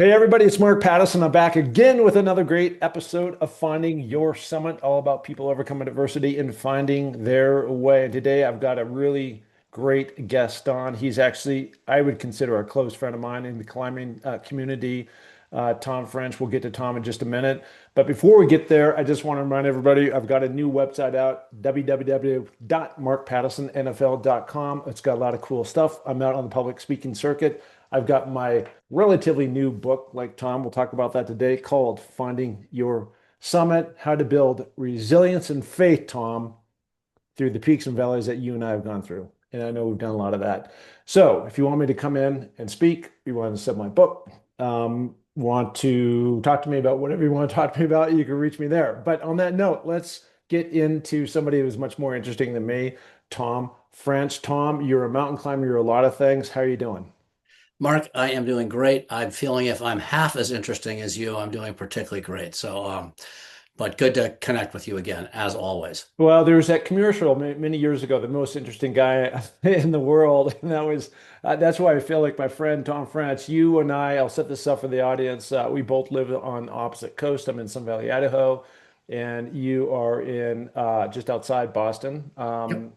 Hey everybody, it's Mark Pattison. I'm back again with another great episode of Finding Your Summit, all about people overcoming adversity and finding their way. And today I've got a really great guest on. He's actually, I would consider a close friend of mine in the climbing community, Tom French. We'll get to Tom in just a minute. But before we get there, I just want to remind everybody I've got a new website out, www.markpattisonnfl.com. It's got a lot of cool stuff. I'm out on the public speaking circuit. I've got my relatively new book, like Tom, we'll talk about that today, called Finding Your Summit: How to Build Resilience and Faith, Tom, through the peaks and valleys that you and I have gone through. And I know we've done a lot of that. So if you want me to come in and speak, you want to send my book, want to talk to me about whatever you want to talk to me about, you can reach me there. But on that note, let's get into somebody who's much more interesting than me, Tom French. Tom, you're a mountain climber, you're a lot of things. How are you doing? Mark, I am doing great. I'm feeling if I'm half as interesting as you, I'm doing particularly great. But good to connect with you again, as always. Well, there was that commercial many years ago, the most interesting guy in the world, and that's why I feel like my friend Tom French, you and I, I'll set this up for the audience. We both live on opposite coast. I'm in Sun Valley, Idaho, and you are in just outside Boston. Yep.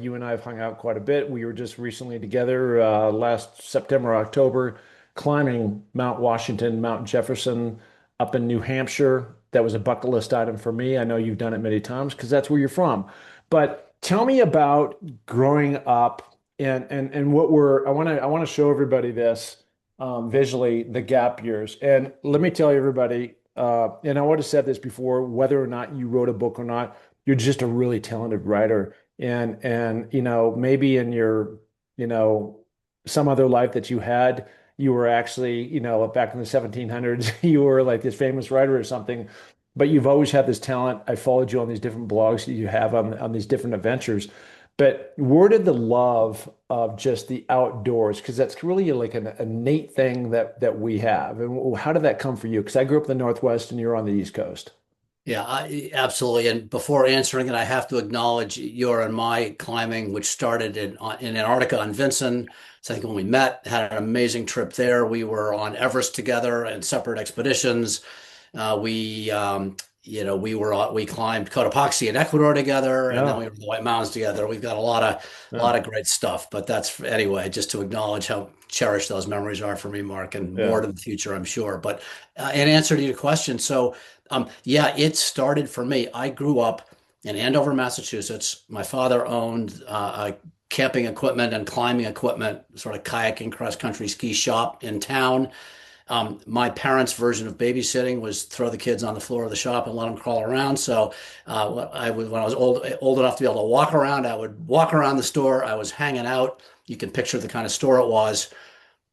You and I have hung out quite a bit. We were just recently together last September, October, climbing Mount Washington, Mount Jefferson up in New Hampshire. That was a bucket list item for me. I know you've done it many times because that's where you're from. But tell me about growing up and what were I want to show everybody this visually, the gap years. And let me tell you everybody, and I would have said this before, whether or not you wrote a book or not, you're just a really talented writer. And maybe in your, you know, some other life that you had, you were actually, back in the 1700s, you were like this famous writer or something, but you've always had this talent. I followed you on these different blogs that you have on these different adventures. But where did the love of just the outdoors, because that's really like an innate thing that we have. And how did that come for you? Because I grew up in the Northwest and you're on the East Coast. Yeah, absolutely. And before answering it, I have to acknowledge your and my climbing, which started in Antarctica on Vinson. So I think when we met, had an amazing trip there. We were on Everest together and separate expeditions. We we climbed Cotopaxi in Ecuador together, and then Yeah. we were in the White Mountains together. We've got a Yeah. lot of great stuff. But that's anyway, just to acknowledge how cherished those memories are for me, Mark, and more Yeah. to the future, I'm sure. But in answer to your question, yeah, it started for me. I grew up in Andover, Massachusetts. My father owned camping equipment and climbing equipment, sort of kayaking cross country ski shop in town. My parents' version of babysitting was throw the kids on the floor of the shop and let them crawl around. So, when I was old enough to be able to walk around, I would walk around the store. I was hanging out. You can picture the kind of store it was,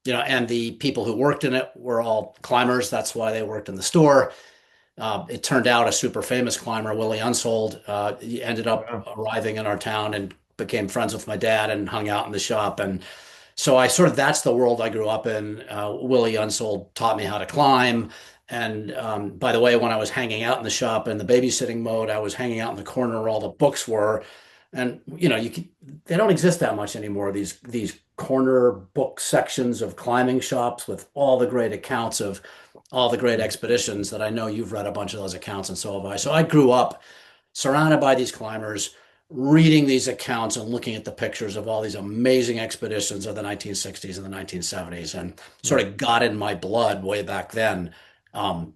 and the people who worked in it were all climbers. That's why they worked in the store. It turned out a super famous climber, Willie Unsold, he ended up Wow. arriving in our town and became friends with my dad and hung out in the shop. And so I sort of, that's the world I grew up in. Willie Unsold taught me how to climb. And by the way, when I was hanging out in the shop in the babysitting mode, I was hanging out in the corner where all the books were. And they don't exist that much anymore. These corner book sections of climbing shops with all the great accounts of all the great expeditions that I know you've read a bunch of those accounts, and so have I. So I grew up surrounded by these climbers, reading these accounts and looking at the pictures of all these amazing expeditions of the 1960s and the 1970s, and sort Yeah. of got in my blood way back then, um,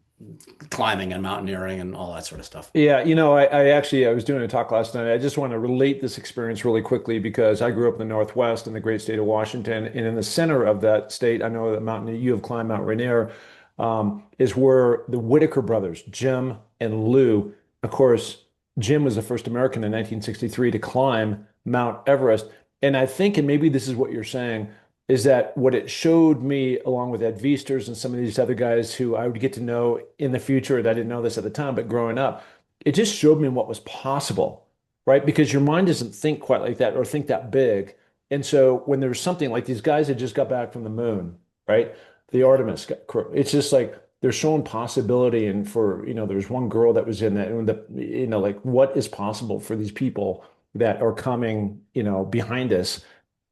climbing and mountaineering and all that sort of stuff. Yeah, I was doing a talk last night. I just want to relate this experience really quickly because I grew up in the Northwest in the great state of Washington, and in the center of that state, I know the mountain that you have climbed, Mount Rainier, is where the Whitaker brothers, Jim and Lou, of course, Jim was the first American in 1963 to climb Mount Everest. And I think, and maybe this is what you're saying, is that what it showed me, along with Ed Viesturs and some of these other guys who I would get to know in the future, that I didn't know this at the time, but growing up, it just showed me what was possible, right? Because your mind doesn't think quite like that or think that big. And so when there's something like these guys that just got back from the moon, right? The Artemis crew, it's just like they're showing possibility. And there's one girl that was in that, and like what is possible for these people that are coming, behind us,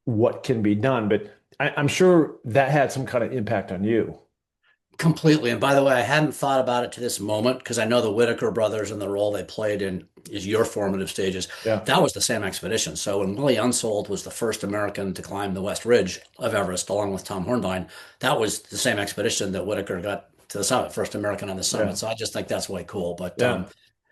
what can be done. But I'm sure that had some kind of impact on you. Completely. And by the way, I hadn't thought about it to this moment because I know the Whitaker brothers and the role they played in is your formative stages. Yeah. That was the same expedition. So when Willie Unsold was the first American to climb the West Ridge of Everest, along with Tom Hornbein, that was the same expedition that Whitaker got to the summit, first American on the Yeah. summit. So I just think that's way cool. Yeah.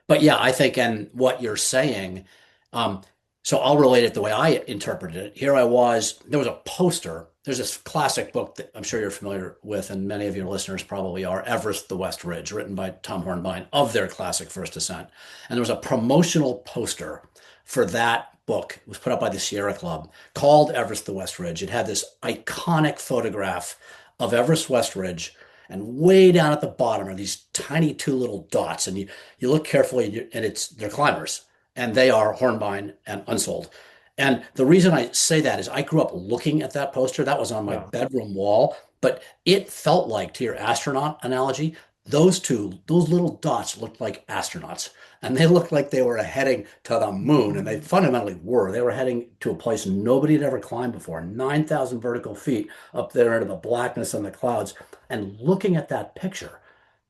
But yeah, I think, and what you're saying, um, so I'll relate it the way I interpreted it. Here I was, there was a poster. There's this classic book that I'm sure you're familiar with, and many of your listeners probably are, Everest, the West Ridge, written by Tom Hornbein, of their classic First Ascent. And there was a promotional poster for that book. It was put up by the Sierra Club called Everest, the West Ridge. It had this iconic photograph of Everest West Ridge. And way down at the bottom are these tiny two little dots. And you look carefully, and they're climbers, and they are Hornbein and Unsold. And the reason I say that is I grew up looking at that poster. That was on my Yeah. bedroom wall, but it felt like, to your astronaut analogy, those little dots looked like astronauts. And they looked like they were heading to the moon. And they fundamentally were. They were heading to a place nobody had ever climbed before, 9,000 vertical feet up there into the blackness and the clouds. And looking at that picture,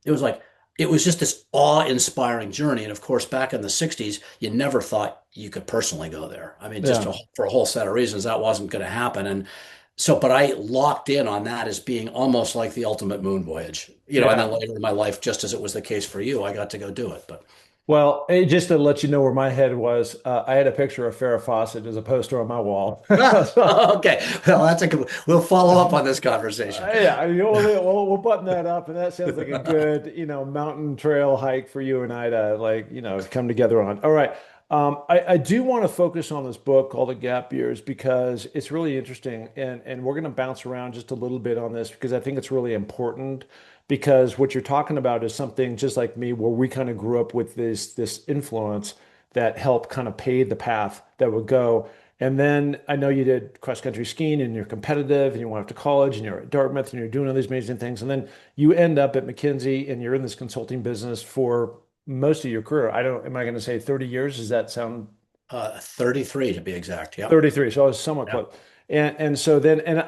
it was like, it was just this awe-inspiring journey. And of course, back in the 60s, you never thought you could personally go there. I mean, Yeah. for a whole set of reasons, that wasn't going to happen. And so, but I locked in on that as being almost like the ultimate moon voyage, and Yeah. then later in my life, just as it was the case for you, I got to go do it. But Well, just to let you know where my head was, I had a picture of Farrah Fawcett as a poster on my wall. So, okay, well, we'll follow up on this conversation. yeah, we'll button that up, and that sounds like a good, mountain trail hike for you and I to like, come together on. All right. I do want to focus on this book called The Gap Years because it's really interesting, and we're going to bounce around just a little bit on this because I think it's really important because what you're talking about is something just like me where we kind of grew up with this influence that helped kind of pave the path that would go. And then I know you did cross country skiing and you're competitive and you went off to college and you're at Dartmouth and you're doing all these amazing things. And then you end up at McKinsey and you're in this consulting business for most of your career. I don't, am I going to say 30 years? Does that sound 33 to be exact. Yep. 33? So I was somewhat Yeah. close. And so then, and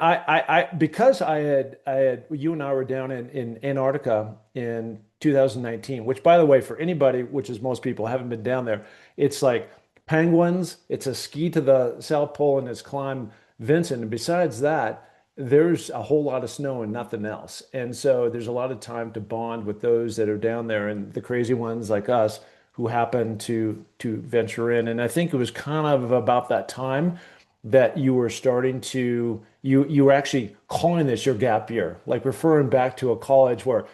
because you and I were down in Antarctica in 2019, which by the way, for anybody, which is most people haven't been down there, it's like penguins, it's a ski to the South Pole and it's climb Vincent. And besides that, there's a whole lot of snow and nothing else. And so there's a lot of time to bond with those that are down there and the crazy ones like us who happen to venture in. And I think it was kind of about that time that you were starting to you were actually calling this your gap year, like referring back to a college where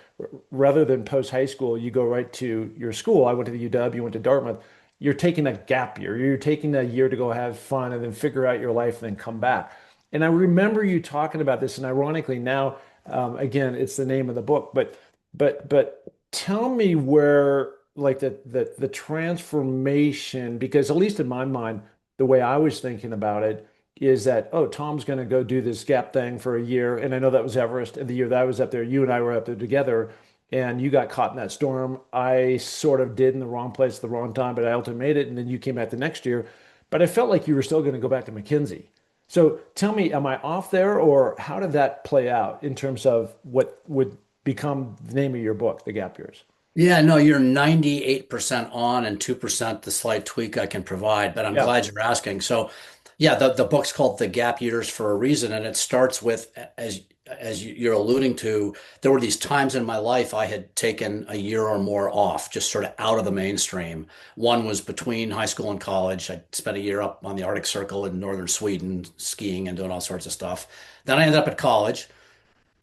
rather than post high school, you go right to your school. I went to the UW, you went to Dartmouth. You're taking a gap year. You're taking a year to go have fun and then figure out your life and then come back. And I remember you talking about this, and ironically now, again, it's the name of the book, but tell me where like the transformation, because at least in my mind, the way I was thinking about it is that, oh, Tom's going to go do this gap thing for a year. And I know that was Everest. And the year that I was up there, you and I were up there together and you got caught in that storm. I sort of did in the wrong place at the wrong time, but I ultimately made it. And then you came back the next year. But I felt like you were still going to go back to McKinsey. So tell me, am I off there or how did that play out in terms of what would become the name of your book, The Gap Years? Yeah, no, you're 98% on and 2% the slight tweak I can provide, but I'm Yeah. glad you're asking. So, yeah, the book's called The Gap Years for a reason, and it starts with, you're alluding to, there were these times in my life I had taken a year or more off, just sort of out of the mainstream. One was between high school and college. I spent a year up on the Arctic Circle in northern Sweden, skiing and doing all sorts of stuff. Then I ended up at college.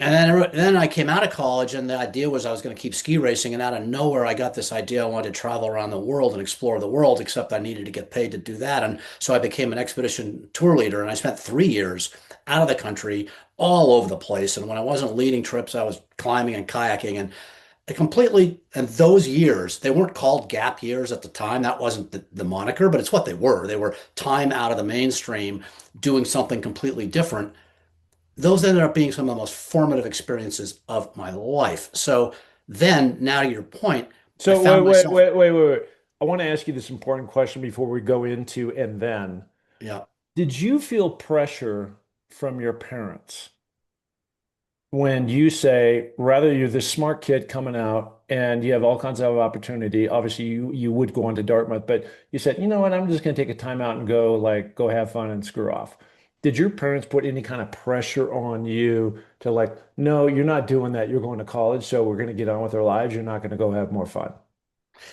And then I came out of college, and the idea was I was going to keep ski racing. And out of nowhere, I got this idea I wanted to travel around the world and explore the world, except I needed to get paid to do that. And so I became an expedition tour leader, and I spent 3 years out of the country, all over the place. And when I wasn't leading trips, I was climbing and kayaking. And I completely, and those years, they weren't called gap years at the time. That wasn't the moniker, but it's what they were. They were time out of the mainstream, doing something completely different. Those ended up being some of the most formative experiences of my life. So then, now to your point, I So found myself, wait. I want to ask you this important question before we go into and then. yeah, Did you feel pressure from your parents? when you say rather you're this smart kid coming out and you have all kinds of opportunity. Obviously, you would go on to Dartmouth, but you said, you know what, I'm just going to take a time out and go have fun and screw off. Did your parents put any kind of pressure on you to like, no, you're not doing that. You're going to college, so we're going to get on with our lives. You're not going to go have more fun.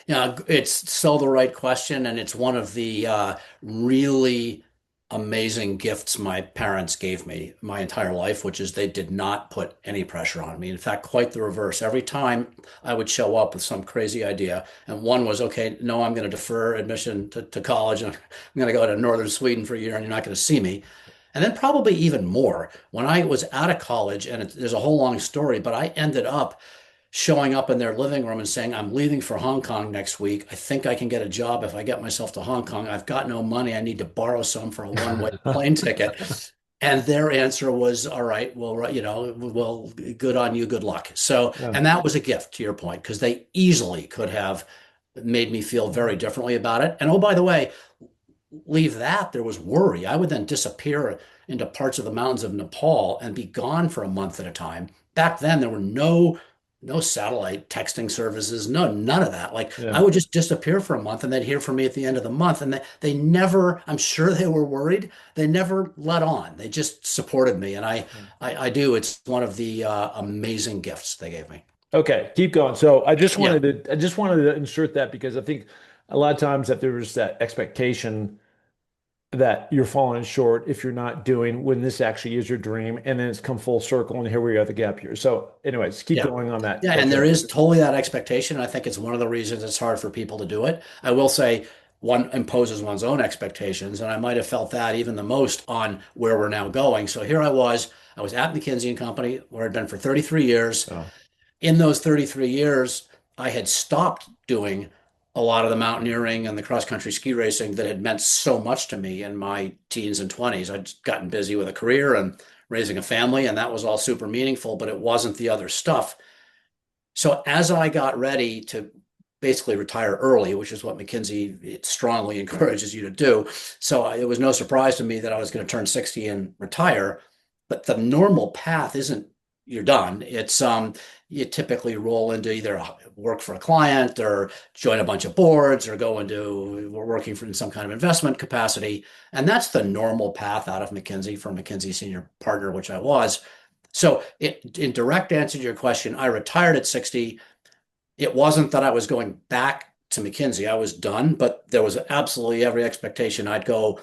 Yeah, it's so the right question, and it's one of the really amazing gifts my parents gave me my entire life, which is they did not put any pressure on me. In fact, quite the reverse. Every time I would show up with some crazy idea, and one was, okay, no, I'm going to defer admission to college, and I'm going to go to northern Sweden for a year, and you're not going to see me. And then probably even more, when I was out of college, and there's a whole long story, but I ended up showing up in their living room and saying, I'm leaving for Hong Kong next week. I think I can get a job if I get myself to Hong Kong. I've got no money. I need to borrow some for a one-way plane ticket. And their answer was, all right, well, well, good on you, good luck. So, Yeah. and that was a gift to your point, because they easily could have made me feel very differently about it. And oh, by the way, leave that, there was worry. I would then disappear into parts of the mountains of Nepal and be gone for a month at a time. Back then, there were no satellite texting services, none of that. Like I Yeah. would just disappear for a month and they'd hear from me at the end of the month. And they never, I'm sure they were worried. They never let on. They just supported me. And I do. It's one of the amazing gifts they gave me. Okay, keep going. So Yeah. I just wanted to insert that because I think a lot of times that there's that expectation that you're falling short if you're not doing when this actually is your dream, and then it's come full circle, and here we are at the gap year. So, anyways, keep Yeah. going on that. Yeah, and there Okay. is totally that expectation. I think it's one of the reasons it's hard for people to do it. I will say one imposes one's own expectations, and I might have felt that even the most on where we're now going. So here I was at McKinsey and Company, where I'd been for 33 years. Oh, In those 33 years, I had stopped doing a lot of the mountaineering and the cross country ski racing that had meant so much to me in my teens and 20s. I'd gotten busy with a career and raising a family, and that was all super meaningful, but it wasn't the other stuff. So as I got ready to basically retire early, which is what McKinsey strongly encourages you to do. So it was no surprise to me that I was going to turn 60 and retire. But the normal path isn't you're done. It's you typically roll into either work for a client or join a bunch of boards or go into working for in some kind of investment capacity. And that's the normal path out of McKinsey from McKinsey senior partner, which I was. So in direct answer to your question, I retired at 60. It wasn't that I was going back to McKinsey. I was done, but there was absolutely every expectation I'd go.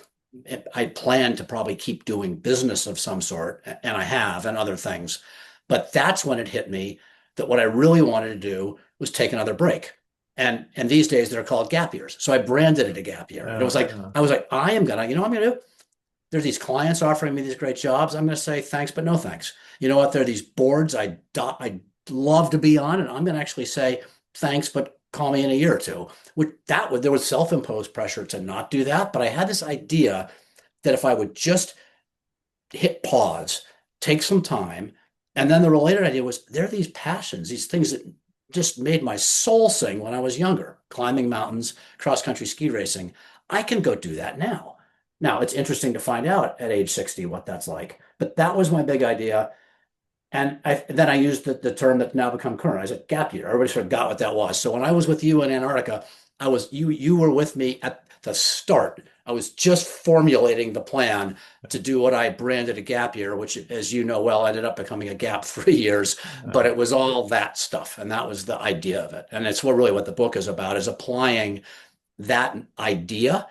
I planned to probably keep doing business of some sort, and I have, and other things. But that's when it hit me that what I really wanted to do was take another break. And these days they're called gap years. So I branded it a gap year. And it was like, yeah. I was like, I am gonna, you know what I'm gonna do? There's these clients offering me these great jobs. I'm going to say thanks, but no thanks. You know what? There are these boards I love to be on, and I'm going to actually say thanks, but call me in a year or two. There was self-imposed pressure to not do that, but I had this idea that if I would just hit pause, take some time, and then the related idea was there are these passions, these things that just made my soul sing when I was younger, climbing mountains, cross-country ski racing. I can go do that now. Now, it's interesting to find out at age 60 what that's like. But that was my big idea. And then I used the term that's now become current. I said gap year. Everybody sort of got what that was. So when I was with you in Antarctica, you were with me at the start. I was just formulating the plan to do what I branded a gap year, which, as you know well, ended up becoming a gap 3 years. But Uh, it was all that stuff, and that was the idea of it. And it's what the book is about: is applying that idea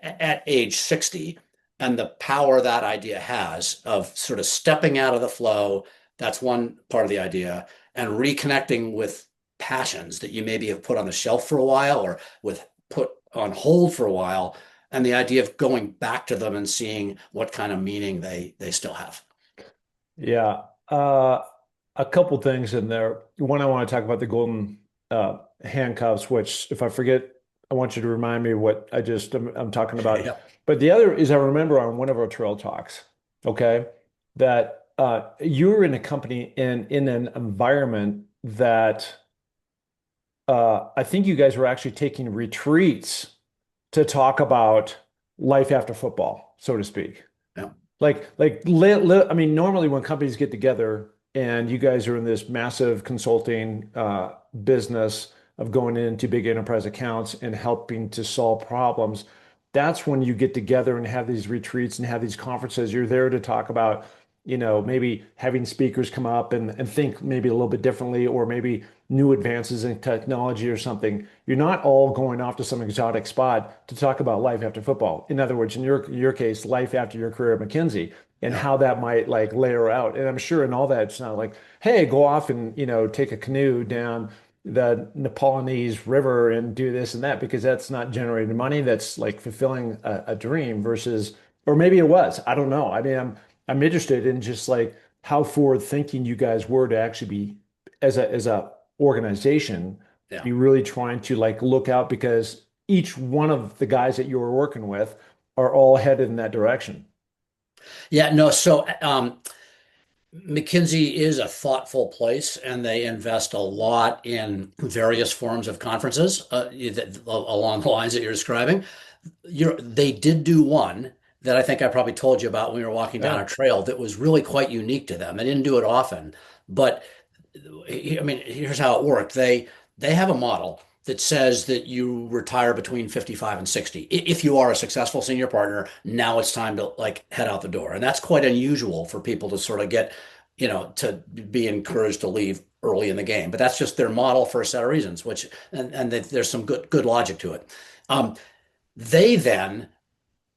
at age 60 and the power that idea has of sort of stepping out of the flow. That's one part of the idea, and reconnecting with passions that you maybe have put on the shelf for a while or with put on hold for a while, and the idea of going back to them and seeing what kind of meaning they still have. yeah. A couple things in there. One, I want to talk about the golden handcuffs, which, if I forget, I want you to remind me what I'm talking about. Yeah. But the other is I remember on one of our trail talks, okay, that you were in a company in an environment that I think you guys were actually taking retreats to talk about life after football, so to speak. Yeah. I mean, normally when companies get together and you guys are in this massive consulting business of going into big enterprise accounts and helping to solve problems, that's when you get together and have these retreats and have these conferences. You're there to talk about, maybe having speakers come up and think maybe a little bit differently, or maybe new advances in technology or something. You're not all going off to some exotic spot to talk about life after football. In other words, in your case, life after your career at McKinsey and Yeah. how that might like layer out. And I'm sure in all that, it's not like, hey, go off and, take a canoe down the Nepalese river and do this and that, because that's not generating money. That's like fulfilling a dream versus, or maybe it was. I don't know. I mean, I'm interested in just like how forward thinking you guys were to actually be as a organization, Yeah. be really trying to like look out, because each one of the guys that you were working with are all headed in that direction. Yeah, no, so McKinsey is a thoughtful place and they invest a lot in various forms of conferences along the lines that you're describing. They did do one that I think I probably told you about when we were walking down Yeah. a trail that was really quite unique to them. They didn't do it often, but I mean, here's how it worked. They have a model that says that you retire between 55 and 60. If you are a successful senior partner, now it's time to like head out the door. And that's quite unusual for people to sort of get, to be encouraged to leave early in the game. But that's just their model for a set of reasons, which and there's some good logic to it. Um, they then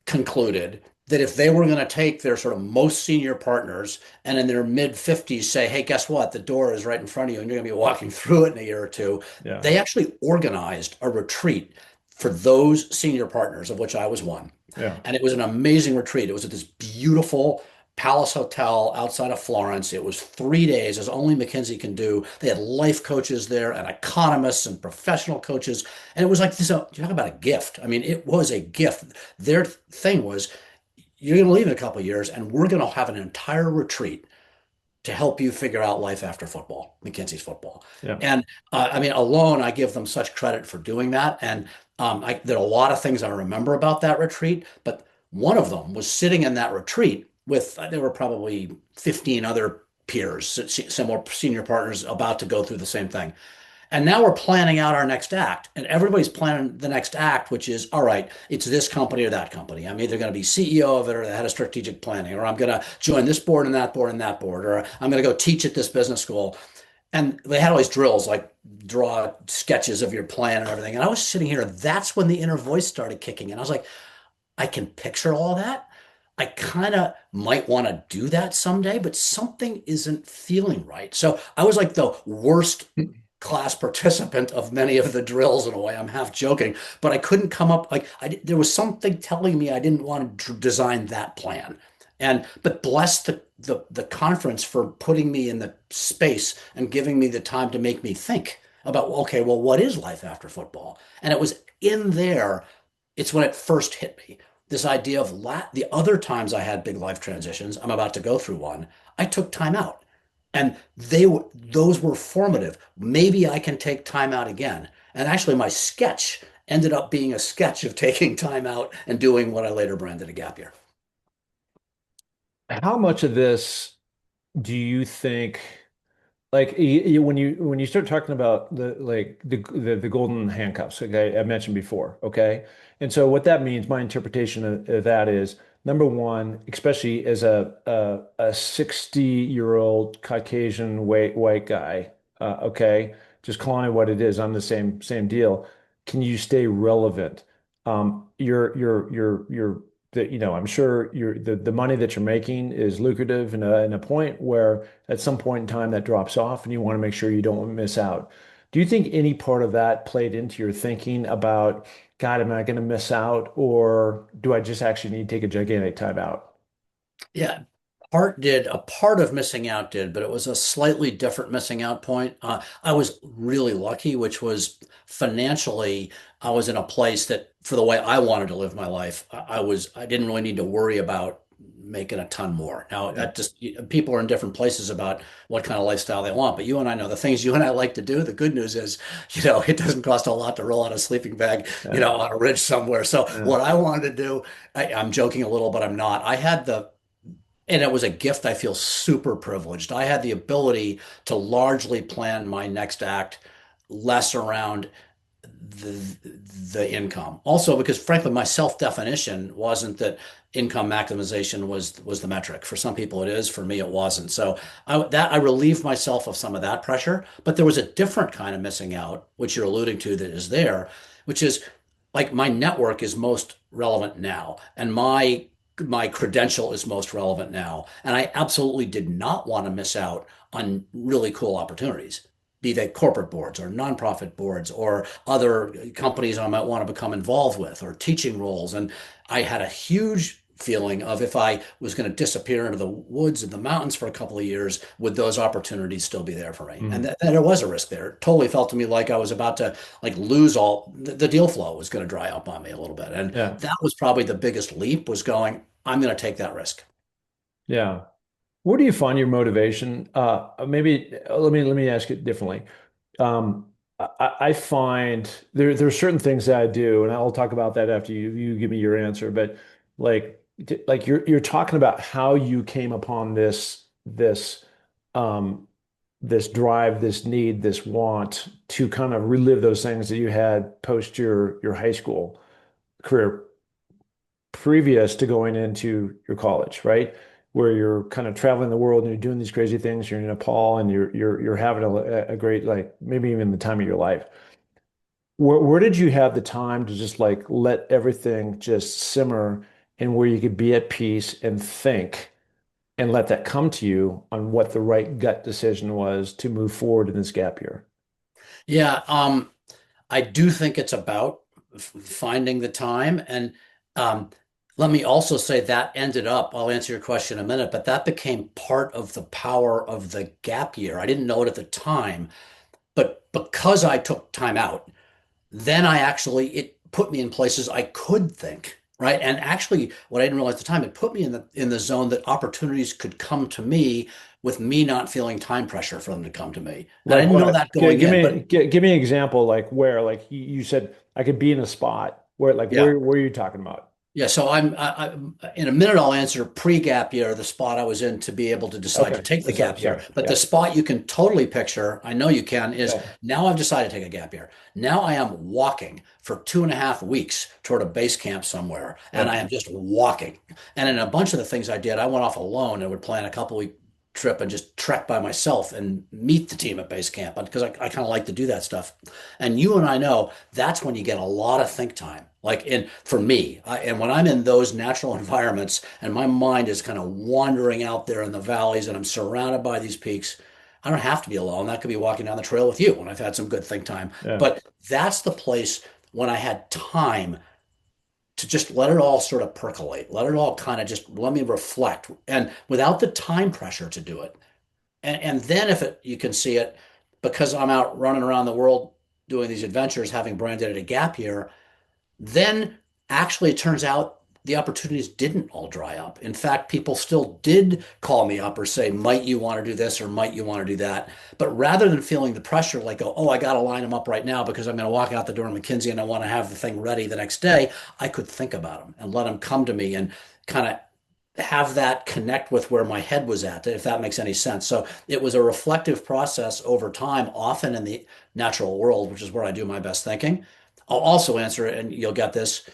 concluded that if they were going to take their sort of most senior partners and in their mid 50s say, hey, guess what? The door is right in front of you and you're going to be walking through it in a year or two. Yeah. They actually organized a retreat for those senior partners, of which I was one. Yeah. And it was an amazing retreat. It was at this beautiful Palace Hotel outside of Florence. It was 3 days, as only McKinsey can do. They had life coaches there and economists and professional coaches. And it was like this, you talk about a gift. I mean, it was a gift. Their thing was, you're going to leave in a couple of years, and we're going to have an entire retreat to help you figure out life after football, McKinsey's football. Yeah. And I mean, alone, I give them such credit for doing that. And there are a lot of things I remember about that retreat, but one of them was sitting in that retreat with, there were probably 15 other peers, similar senior partners about to go through the same thing. And now we're planning out our next act, and everybody's planning the next act, which is, all right, it's this company or that company. I'm either going to be CEO of it or the head of strategic planning, or I'm going to join this board and that board and that board, or I'm going to go teach at this business school. And they had all these drills, like draw sketches of your plan and everything. And I was sitting here, and that's when the inner voice started kicking in. I was like, I can picture all that. I kind of might want to do that someday, but something isn't feeling right. So I was like the worst class participant of many of the drills in a way. I'm half joking, but I couldn't come up like there was something telling me I didn't want to design that plan. And but bless the conference for putting me in the space and giving me the time to make me think about, okay, well, what is life after football? And it was in there, it's when it first hit me. This idea of the other times I had big life transitions, I'm about to go through one, I took time out. And those were formative. Maybe I can take time out again. And actually, my sketch ended up being a sketch of taking time out and doing what I later branded a gap year. How much of this do you think, like when you start talking about the golden handcuffs, okay, I mentioned before, okay? And so what that means, my interpretation of that is, number one, especially as a 60-year-old Caucasian white guy, okay, just calling it what it is, I'm the same deal. Can you stay relevant? I'm sure the money that you're making is lucrative in a point where at some point in time that drops off and you want to make sure you don't miss out. Do you think any part of that played into your thinking about, God, am I going to miss out, or do I just actually need to take a gigantic time out? Yeah, a part of missing out did, but it was a slightly different missing out point. I was really lucky, which was financially, I was in a place that for the way I wanted to live my life, I didn't really need to worry about making a ton more. Now, Yeah. that just people are in different places about what kind of lifestyle they want, but you and I know the things you and I like to do. The good news is, it doesn't cost a lot to roll out a sleeping bag, Yeah. on a ridge somewhere. So Yeah. what I wanted to do, I'm joking a little, but I'm not. I had And it was a gift. I feel super privileged. I had the ability to largely plan my next act less around the the income. Also, because frankly, my self-definition wasn't that income maximization was the metric. For some people it is, for me it wasn't. So I relieved myself of some of that pressure, but there was a different kind of missing out, which you're alluding to, that is there, which is like my network is most relevant now, and my credential is most relevant now. And I absolutely did not want to miss out on really cool opportunities, be they corporate boards or nonprofit boards or other companies I might want to become involved with or teaching roles. And I had a huge feeling of, if I was going to disappear into the woods and the mountains for a couple of years, would those opportunities still be there for me? And Mhm. there was a risk there. It totally felt to me like I was about to like lose all the deal flow was going to dry up on me a little bit. And Yeah. that was probably the biggest leap, was going, I'm going to take that risk. Yeah. Where do you find your motivation? Maybe let me ask it differently. I find there are certain things that I do, and I'll talk about that after you give me your answer. But like you're talking about how you came upon um this drive, this need, this want to kind of relive those things that you had post your high school career previous to going into your college, right? Where you're kind of traveling the world and you're doing these crazy things. You're in Nepal and you're having a great, like, maybe even the time of your life. Where did you have the time to just like let everything just simmer, and where you could be at peace and think and let that come to you on what the right gut decision was to move forward in this gap year? Yeah, I do think it's about finding the time. And um, let me also say that ended up, I'll answer your question in a minute, but that became part of the power of the gap year. I didn't know it at the time, but because I took time out, then it put me in places I could think, right? And actually, what I didn't realize at the time, it put me in the zone that opportunities could come to me with me not feeling time pressure for them to come to me. And I Like didn't know what? that going in, but Give me an example, like where, like you said, I could be in a spot where, like, yeah. where are you talking about? Yeah, so in a minute I'll answer pre-gap year, the spot I was in to be able to decide to Okay. take the Sorry, gap year. sorry. But the Yeah. spot you can totally picture, I know you can, is Yeah. now I've decided to take a gap year. Now I am walking for 2.5 weeks toward a base camp somewhere, and Yeah. I am just walking. And in a bunch of the things I did, I went off alone and would plan a couple week trip and just trek by myself and meet the team at base camp because I kind of like to do that stuff. And you and I know that's when you get a lot of think time. Like in for me, and when I'm in those natural environments and my mind is kind of wandering out there in the valleys and I'm surrounded by these peaks, I don't have to be alone. That could be walking down the trail with you when I've had some good think time. Yeah. But that's the place when I had time to just let it all sort of percolate, let it all kind of just let me reflect, and without the time pressure to do it. And then if you can see it, because I'm out running around the world doing these adventures, having branded it a gap year, then actually it turns out the opportunities didn't all dry up. In fact, people still did call me up or say, might you want to do this or might you want to do that? But rather than feeling the pressure, like, oh, I got to line them up right now because I'm going to walk out the door in McKinsey and I want to have the thing ready the next day, I could think about them and let them come to me and kind of have that connect with where my head was at, if that makes any sense. So it was a reflective process over time, often in the natural world, which is where I do my best thinking. I'll also answer it, and you'll get this.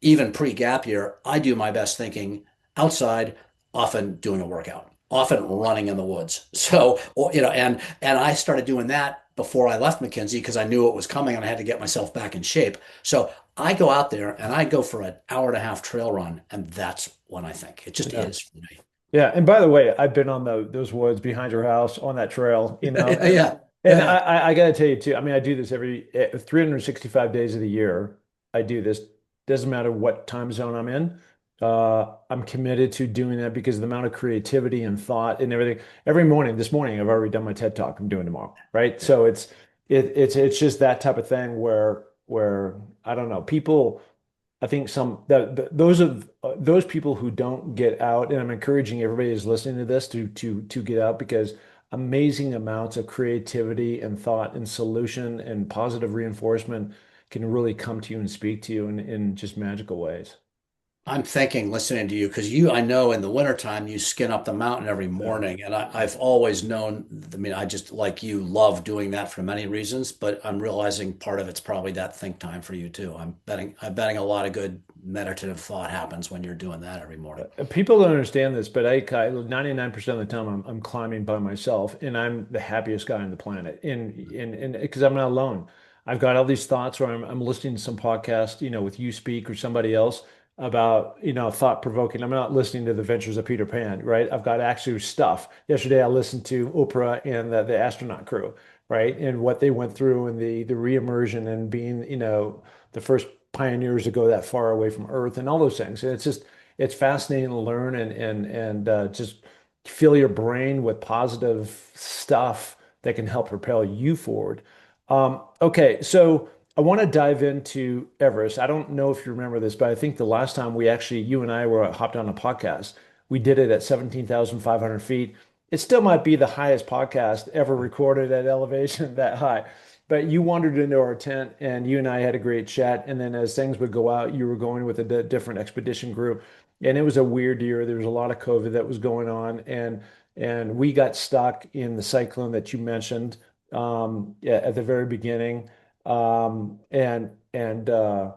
Even pre-gap year, I do my best thinking outside, often doing a workout, often running in the woods. So, and I started doing that before I left McKinsey because I knew it was coming and I had to get myself back in shape. So I go out there and I go for an hour and a half trail run, and that's when I think. It just Yeah. is for me. Yeah. And by the way, I've been on those woods behind your house on that trail, Yeah, yeah, and yeah. I got to tell you too. I mean, I do this every 365 days of the year. I do this. Doesn't matter what time zone I'm in. I'm committed to doing that because of the amount of creativity and thought and everything. Every morning, this morning, I've already done my TED Talk. I'm doing tomorrow, right? So it's just that type of thing where I don't know, people. I think those people who don't get out, and I'm encouraging everybody who's listening to this to get out, because amazing amounts of creativity and thought and solution and positive reinforcement can really come to you and speak to you in just magical ways. I'm thinking, listening to you, because I know in the wintertime you skin up the mountain every Yeah. morning. And I've always known, I mean, I just like you love doing that for many reasons, but I'm realizing part of it's probably that think time for you too. I'm betting a lot of good meditative thought happens when you're doing that every morning. People don't understand this, but 99% of the time I'm climbing by myself and I'm the happiest guy on the planet. And because I'm not alone. I've got all these thoughts or I'm listening to some podcast, with you speak or somebody else about, thought provoking. I'm not listening to the Adventures of Peter Pan, right? I've got actual stuff. Yesterday I listened to Oprah and the astronaut crew, right? And what they went through and the reimmersion and being, the first pioneers to go that far away from Earth and all those things. And it's fascinating to learn and just fill your brain with positive stuff that can help propel you forward. Okay, so I want to dive into Everest. I don't know if you remember this, but I think the last time you and I were hopped on a podcast, we did it at 17,500 feet. It still might be the highest podcast ever recorded at elevation that high. But you wandered into our tent and you and I had a great chat. And then as things would go out, you were going with a different expedition group. And it was a weird year. There was a lot of COVID that was going on. And we got stuck in the cyclone that you mentioned yeah, at the very beginning. Um, and and uh,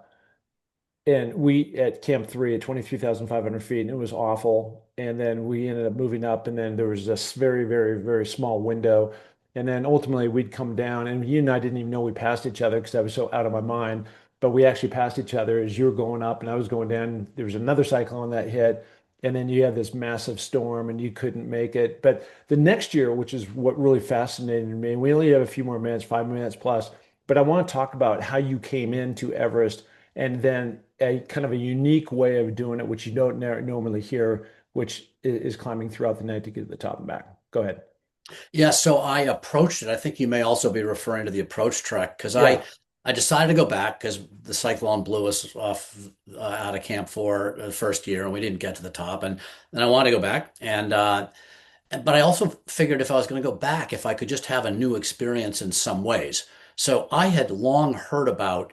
and we at Camp 3 at 23,500 feet, and it was awful. And then we ended up moving up, and then there was this very, very, very small window. And then ultimately we'd come down, and you and I didn't even know we passed each other because I was so out of my mind. But we actually passed each other as you were going up and I was going down. There was another cyclone that hit, and then you had this massive storm, and you couldn't make it. But the next year, which is what really fascinated me, and we only have a few more minutes, 5 minutes plus, but I want to talk about how you came into Everest and then a kind of a unique way of doing it, which you don't normally hear, which is climbing throughout the night to get to the top and back. Go ahead. Yeah, so I approached it. I think you may also be referring to the approach trek because Yeah. I decided to go back because the cyclone blew us off out of Camp 4 the first year and we didn't get to the top and I wanted to go back but I also figured if I was going to go back, if I could just have a new experience in some ways. So I had long heard about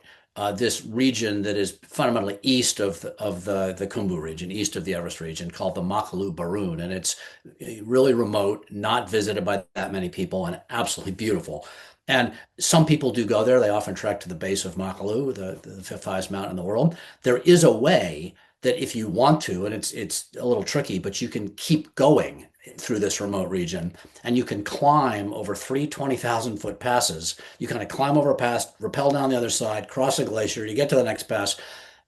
this region that is fundamentally east of the Khumbu region, east of the Everest region, called the Makalu Barun, and it's really remote, not visited by that many people, and absolutely beautiful. And some people do go there. They often trek to the base of Makalu, the fifth highest mountain in the world. There is a way that if you want to, and it's a little tricky, but you can keep going through this remote region and you can climb over three 20,000 foot passes. You kind of climb over a pass, rappel down the other side, cross a glacier, you get to the next pass.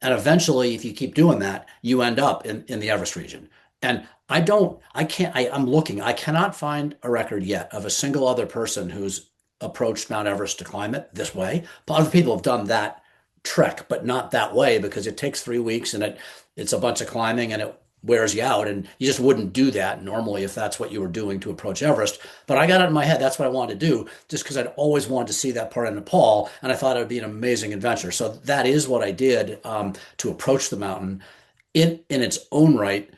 And eventually, if you keep doing that, you end up in the Everest region. And I'm looking, I cannot find a record yet of a single other person who's approached Mount Everest to climb it this way. But other people have done that trek, but not that way because it takes 3 weeks and it's a bunch of climbing and it wears you out. And you just wouldn't do that normally if that's what you were doing to approach Everest. But I got it in my head. That's what I wanted to do just because I'd always wanted to see that part of Nepal. And I thought it would be an amazing adventure. So that is what I did to approach the mountain. It, in its own right,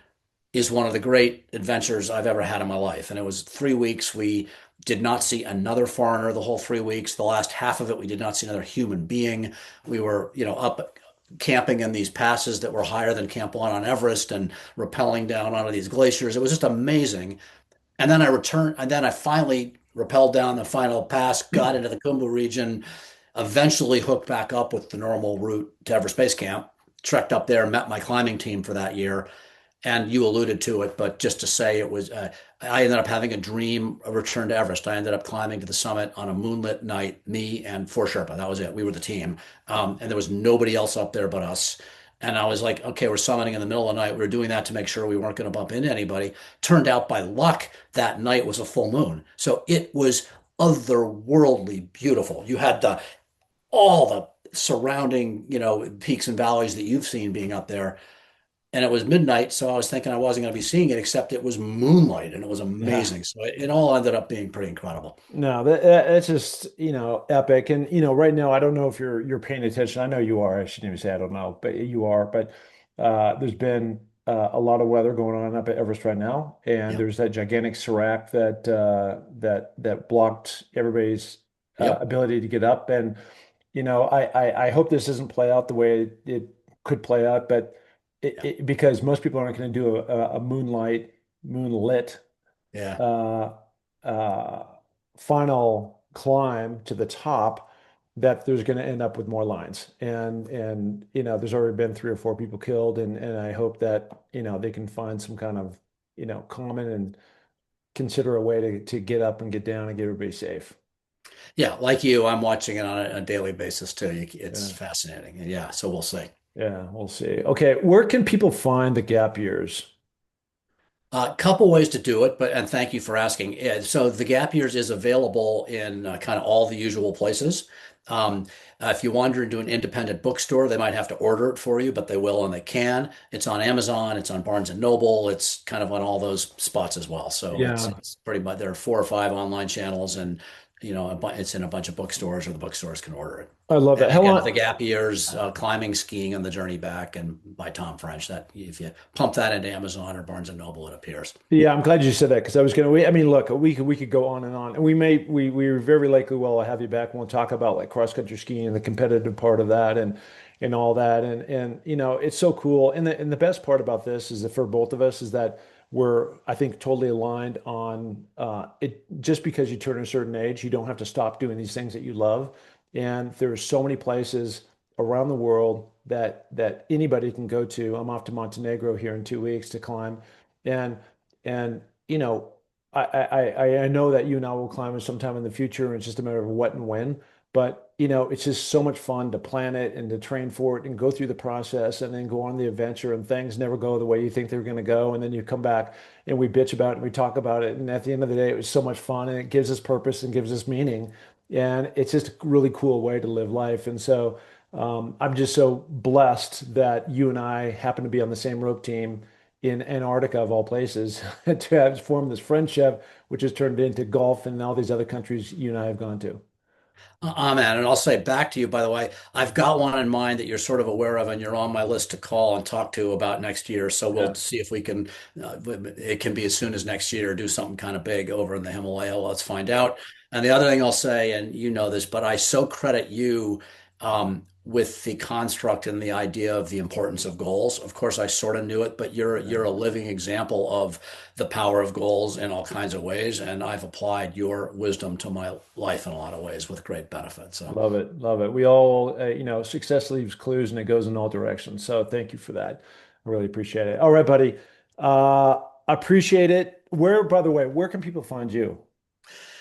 is one of the great adventures I've ever had in my life. And it was 3 weeks. We did not see another foreigner the whole 3 weeks. The last half of it, we did not see another human being. We were, up camping in these passes that were higher than Camp 1 on Everest and rappelling down onto these glaciers. It was just amazing. And then I returned, and then I finally rappelled down the final pass, got into the Khumbu region, eventually hooked back up with the normal route to Everest Base Camp, trekked up there, met my climbing team for that year, and you alluded to it, but just to say it was, I ended up having a dream, a return to Everest. I ended up climbing to the summit on a moonlit night, me and four Sherpa. That was it. We were the team. And there was nobody else up there but us. And I was like, okay, we're summiting in the middle of the night. We were doing that to make sure we weren't going to bump into anybody. Turned out by luck, that night was a full moon. So it was otherworldly beautiful. You had all the surrounding, peaks and valleys that you've seen being up there and it was midnight, so I was thinking I wasn't going to be seeing it, except it was moonlight and it was Yeah. amazing. So it all ended up being pretty incredible. No, that's just, epic. And, right now, I don't know if you're paying attention. I know you are. I shouldn't even say I don't know, but you are. But there's been a lot of weather going on up at Everest right now, and Yep. there's that gigantic serac that blocked everybody's Yep. ability to get up. And I hope this doesn't play out the way it could play out, but Yeah. because most people aren't going to do a moonlit Yeah. uh, uh, final climb to the top, that there's going to end up with more lines. And there's already been 3 or 4 people killed, and I hope that they can find some kind of common and consider a way to get up and get down and get everybody safe. Yeah. Like you, I'm watching it on a daily basis too. It's Yeah. fascinating. Yeah. So we'll see. Yeah, we'll see. Okay, where can people find the gap years? A couple ways to do it, but and thank you for asking. So the Gap Years is available in kind of all the usual places. Um, if you wander into an independent bookstore, they might have to order it for you, but they will and they can. It's on Amazon, it's on Barnes and Noble, it's kind of on all those spots as well. So Yeah, it's pretty much there are 4 or 5 online channels, and it's in a bunch of bookstores, or the bookstores can order it. I love that. And How again, the long? Gap Years, climbing, skiing, and the journey back, and by Tom French. That if you pump that into Amazon or Barnes and Noble, it appears. Yeah, I'm glad you said that because I was gonna. I mean, look, we could go on, and we very likely will have you back. And we'll talk about like cross country skiing and the competitive part of that, and all that, and it's so cool. And the best part about this is that for both of us is that we're, I think, totally aligned on it. Just because you turn a certain age, you don't have to stop doing these things that you love. And there's so many places around the world that anybody can go to. I'm off to Montenegro here in 2 weeks to climb, and and I know that you and I will climb it sometime in the future, and it's just a matter of what and when. But it's just so much fun to plan it and to train for it and go through the process and then go on the adventure. And things never go the way you think they're going to go, and then you come back and we bitch about it and we talk about it. And at the end of the day, it was so much fun, and it gives us purpose and gives us meaning. And it's just a really cool way to live life. And so I'm just so blessed that you and I happen to be on the same rope team in Antarctica, of all places, to have formed this friendship, which has turned into golf and all these other countries you and I have gone to. Man, and I'll say back to you, by the way, I've got one in mind that you're sort of aware of, and you're on my list to call and talk to about next year. So we'll Yeah. see if we can, it can be as soon as next year, do something kind of big over in the Himalaya. Let's find out. And the other thing I'll say, and you know this, but I so credit you with the construct and the idea of the importance of goals. Of course, I sort of knew it, but you're a living example of the power of goals in all kinds of ways, and I've applied your wisdom to my life in a lot of ways with great benefit. So, Love it. Love it. We all, success leaves clues and it goes in all directions. So thank you for that. I really appreciate it. All right, buddy. Appreciate it. By the way, where can people find you?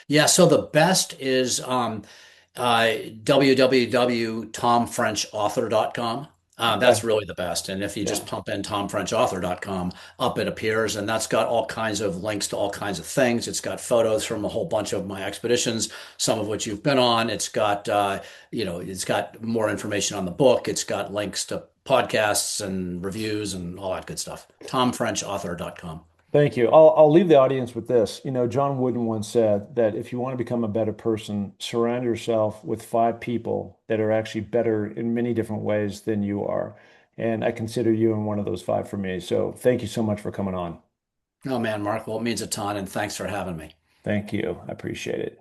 yeah, so the best is www.tomfrenchauthor.com. Okay. That's really the best. And if you Yeah. just pump in tomfrenchauthor.com, up it appears. And that's got all kinds of links to all kinds of things. It's got photos from a whole bunch of my expeditions, some of which you've been on. It's got more information on the book. It's got links to podcasts and reviews and all that good stuff. tomfrenchauthor.com. Thank you. I'll leave the audience with this. John Wooden once said that if you want to become a better person, surround yourself with 5 people that are actually better in many different ways than you are. And I consider you in one of those 5 for me. So thank you so much for coming on. Oh man, Mark, well, it means a ton, and thanks for having me. Thank you. I appreciate it.